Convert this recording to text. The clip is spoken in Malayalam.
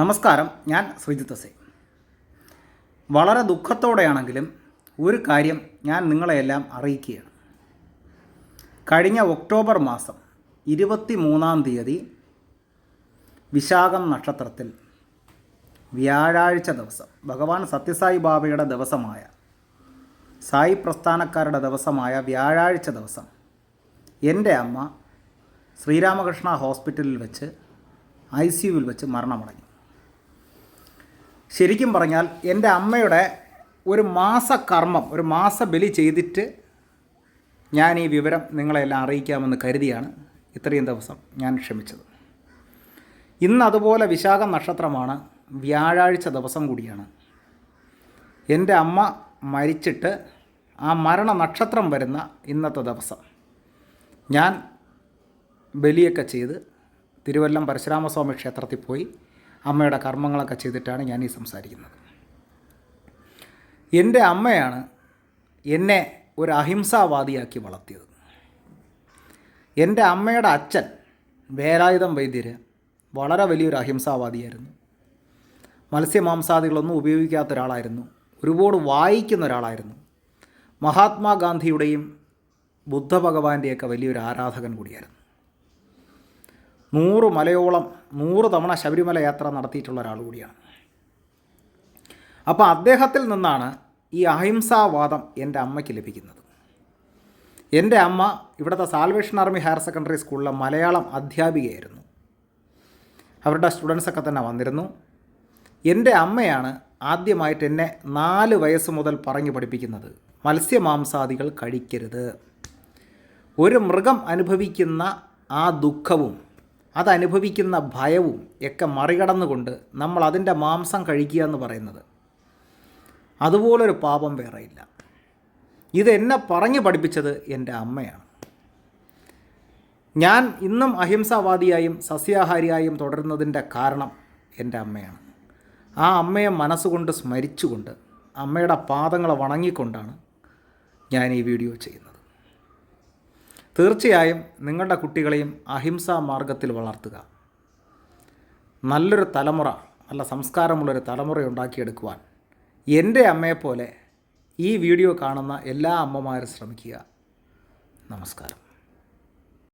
നമസ്കാരം, ഞാൻ ശ്രീജിത്ത് സേ. വളരെ ദുഃഖത്തോടെയാണെങ്കിലും ഒരു കാര്യം ഞാൻ നിങ്ങളെയെല്ലാം അറിയിക്കുകയാണ്. കഴിഞ്ഞ ഒക്ടോബർ മാസം 23-ാം തീയതി വിശാഖം നക്ഷത്രത്തിൽ വ്യാഴാഴ്ച ദിവസം, ഭഗവാൻ സത്യസായി ബാബയുടെ ദിവസമായ, സായി പ്രസ്ഥാനക്കാരുടെ ദിവസമായ വ്യാഴാഴ്ച ദിവസം എൻ്റെ അമ്മ ശ്രീരാമകൃഷ്ണ ഹോസ്പിറ്റലിൽ വെച്ച് ICUവിൽ വെച്ച് മരണമടഞ്ഞു. ശരിക്കും പറഞ്ഞാൽ എൻ്റെ അമ്മയുടെ ഒരു മാസകർമ്മം, ഒരു മാസബലി ചെയ്തിട്ട് ഞാൻ ഈ വിവരം നിങ്ങളെല്ലാം അറിയിക്കാമെന്ന് കരുതിയാണ് ഇത്രയും ദിവസം ഞാൻ ക്ഷമിച്ചത്. ഇന്ന് അതുപോലെ വിശാഖ നക്ഷത്രമാണ്, വ്യാഴാഴ്ച ദിവസം കൂടിയാണ്. എൻ്റെ അമ്മ മരിച്ചിട്ട് ആ മരണ നക്ഷത്രം വരുന്ന ഇന്നത്തെ ദിവസം ഞാൻ ബലിയൊക്കെ ചെയ്ത് തിരുവല്ലം പരശുരാമസ്വാമി ക്ഷേത്രത്തിൽ പോയി അമ്മയുടെ കർമ്മങ്ങളൊക്കെ ചെയ്തിട്ടാണ് ഞാൻ ഈ സംസാരിക്കുന്നത്. എൻ്റെ അമ്മയാണ് എന്നെ ഒരു അഹിംസാവാദിയാക്കി വളർത്തിയത്. എൻ്റെ അമ്മയുടെ അച്ഛൻ വേലായുധം വൈദ്യർ വളരെ വലിയൊരു അഹിംസാവാദിയായിരുന്നു. മത്സ്യമാംസാദികളൊന്നും ഉപയോഗിക്കാത്ത ഒരാളായിരുന്നു. ഒരുപാട് വായിക്കുന്ന ഒരാളായിരുന്നു. മഹാത്മാഗാന്ധിയുടെയും ബുദ്ധഭഗവാന്റെയൊക്കെ വലിയൊരു ആരാധകൻ കൂടിയായിരുന്നു. 100 മലയോളം 100 തവണ ശബരിമല യാത്ര നടത്തിയിട്ടുള്ള ഒരാൾ കൂടിയാണ്. അപ്പോൾ അദ്ദേഹത്തിൽ നിന്നാണ് ഈ അഹിംസാവാദം എൻ്റെ അമ്മയ്ക്ക് ലഭിക്കുന്നത്. എൻ്റെ അമ്മ ഇവിടുത്തെ സാൽവേഷൻ ആർമി ഹയർ സെക്കൻഡറി സ്കൂളിലെ മലയാളം അധ്യാപികയായിരുന്നു. അവരുടെ സ്റ്റുഡൻസൊക്കെ തന്നെ വന്നിരുന്നു. എൻ്റെ അമ്മയാണ് ആദ്യമായിട്ട് എന്നെ 4 വയസ്സ് മുതൽ പറഞ്ഞു പഠിപ്പിക്കുന്നത്, മത്സ്യമാംസാദികൾ കഴിക്കരുത്. ഒരു മൃഗം അനുഭവിക്കുന്ന ആ ദുഃഖവും അതനുഭവിക്കുന്ന ഭയവും ഒക്കെ മറികടന്നുകൊണ്ട് നമ്മൾ അതിൻ്റെ മാംസം കഴിക്കുക എന്ന് പറയുന്നത് അതുപോലൊരു പാപം വേറെയില്ല. ഇതെന്നെ പറഞ്ഞു പഠിപ്പിച്ചത് എൻ്റെ അമ്മയാണ്. ഞാൻ ഇന്നും അഹിംസാവാദിയായും സസ്യാഹാരിയായും തുടരുന്നതിൻ്റെ കാരണം എൻ്റെ അമ്മയാണ്. ആ അമ്മയെ മനസ്സുകൊണ്ട് സ്മരിച്ചുകൊണ്ട്, അമ്മയുടെ പാദങ്ങളെ വണങ്ങിക്കൊണ്ടാണ് ഞാൻ ഈ വീഡിയോ ചെയ്യുന്നത്. തീർച്ചയായും നിങ്ങളുടെ കുട്ടികളെയും അഹിംസാ മാർഗത്തിൽ വളർത്തുക. നല്ലൊരു തലമുറ, നല്ല സംസ്കാരമുള്ളൊരു തലമുറ ഉണ്ടാക്കിയെടുക്കുവാൻ എൻ്റെ അമ്മയെപ്പോലെ ഈ വീഡിയോ കാണുന്ന എല്ലാ അമ്മമാരും ശ്രമിക്കുക. നമസ്കാരം.